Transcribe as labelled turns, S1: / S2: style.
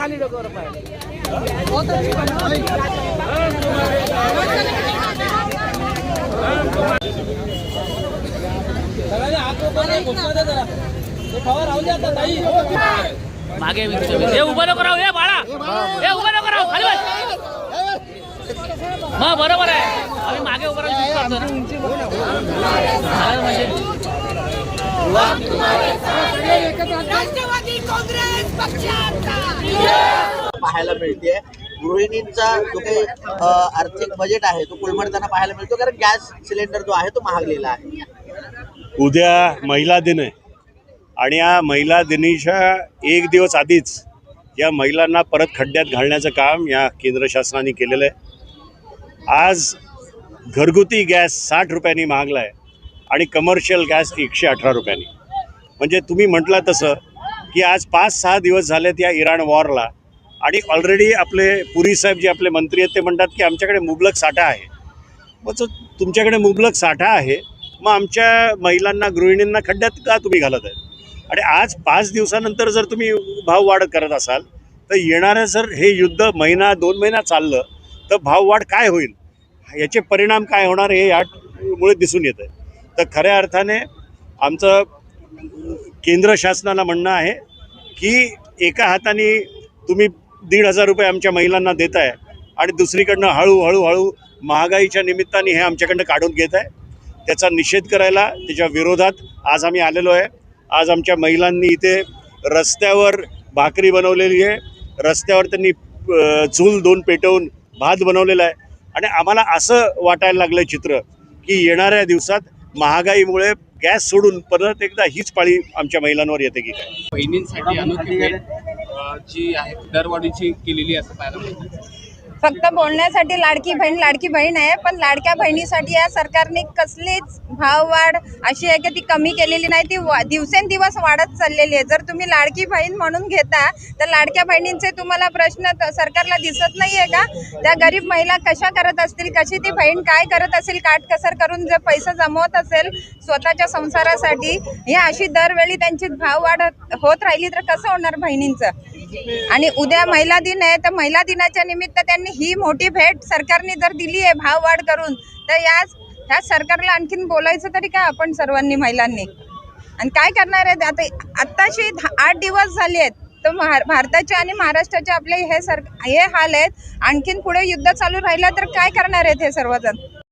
S1: खाली डोक्यावर पाय
S2: मागे हे उभं नको राहू, हे बाळा हे उभं नको राहू, खाली बस. मग बरोबर आहे, आम्ही मागे उभं राहून करतो ना.
S3: राष्ट्रवादी काँग्रेस पक्षाचा
S4: पाहायला मिळते. गृहिणींचा जो काही आर्थिक बजेट आहे तो कोलमडताना पाहायला मिळतो, कारण गॅस सिलेंडर जो आहे तो महागलेला आहे.
S5: उद्या महिला दिन आहे आणि या महिला दिनीच्या एक दिवस आधीच या महिलांना परत खड्ड्यात घालण्याचं काम या केंद्र शासनाने केलेलं आहे. आज घरगुती गॅस 60 रुपयांनी महागला आहे आणि कमर्शियल गॅस 118 रुपयांनी. म्हणजे तुम्ही म्हटलं तसं की आज 5-6 दिवस झालेत या इराण वॉरला आणि ऑलरेडी आपले पुरी साहेब जे आपले मंत्री आहेत ते म्हणतात की आमच्याकडे मुबलक साठा आहे. मग जो तुमच्याकडे मुबलक साठा आहे मग आमच्या महिलांना गृहिणींना खड्ड्यात का तुम्ही घालत आहे? आणि आज 5 दिवसानंतर जर तुम्ही भाववाढ करत असाल तर येणारं जर हे युद्ध महिना 2 महिना चाललं तर भाववाढ काय होईल, याचे परिणाम काय होणार हे यामुळे दिसून येतं. तर खऱ्या अर्थाने आमचं केंद्र शासनाला म्हणणं आहे की एका हाताने तुम्ही 1,500 रुपये आमच्या महिलांना देत आहे आणि दुसरीकडनं हळूहळू महागाईच्या निमित्ताने हे आमच्याकडनं काढून घेत आहे. त्याचा निषेध करायला, त्याच्या विरोधात आज आम्ही आलेलो आहे. आज आमच्या महिलांनी इथे रस्त्यावर भाकरी बनवलेली आहे, रस्त्यावर त्यांनी चूल 2 पेटवून भात बनवलेला आहे आणि आम्हाला असं वाटायला लागलं चित्र की येणाऱ्या दिवसात महागाईमुळे गॅस सोडून परत एकदा हीच पाळी आमच्या महिलांवर येते की काय.
S6: बहिणींसाठी अनोखी भेट जी आहे दरवाढीची केलेली असं पाहायला मिळतं.
S7: फक्त बोलण्यासाठी लाडकी बहीण आहे, पण लाडक्या बहिणीसाठी या सरकारने कसलीच भाववाढ अशी आहे की ती कमी केलेली नाही, ती दिवसेंदिवस वाढत चाललेली आहे. जर तुम्ही लाडकी बहीण म्हणून घेता तर लाडक्या बहिणींचे तुम्हाला प्रश्न सरकारला दिसत नाहीये का? त्या गरीब महिला कशा करत असतील, कशी ती बहीण काय करत असेल, काटकसर करून जे पैसे जमवत असेल स्वतःच्या संसारासाठी, हे अशी दरवेळी त्यांची भाववाढ होत राहिली तर कसं होणार बहिणींचं? आणि उद्या महिला दिन आहे तर महिला दिनाच्या निमित्त त्यांनी ही मोठी भेट सरकारने जर दिली आहे भाववाढ करून, तर ह्या सरकारला आणखीन बोलायचं तरी काय आपण सर्वांनी महिलांनी? आणि काय करणार आहेत? आत्ताशी 8 दिवस झाले आहेत तर भारताचे आणि महाराष्ट्राचे आपले हे हाल आहेत. आणखीन पुढे युद्ध चालू राहिलं तर काय करणार आहेत हे सर्वजण?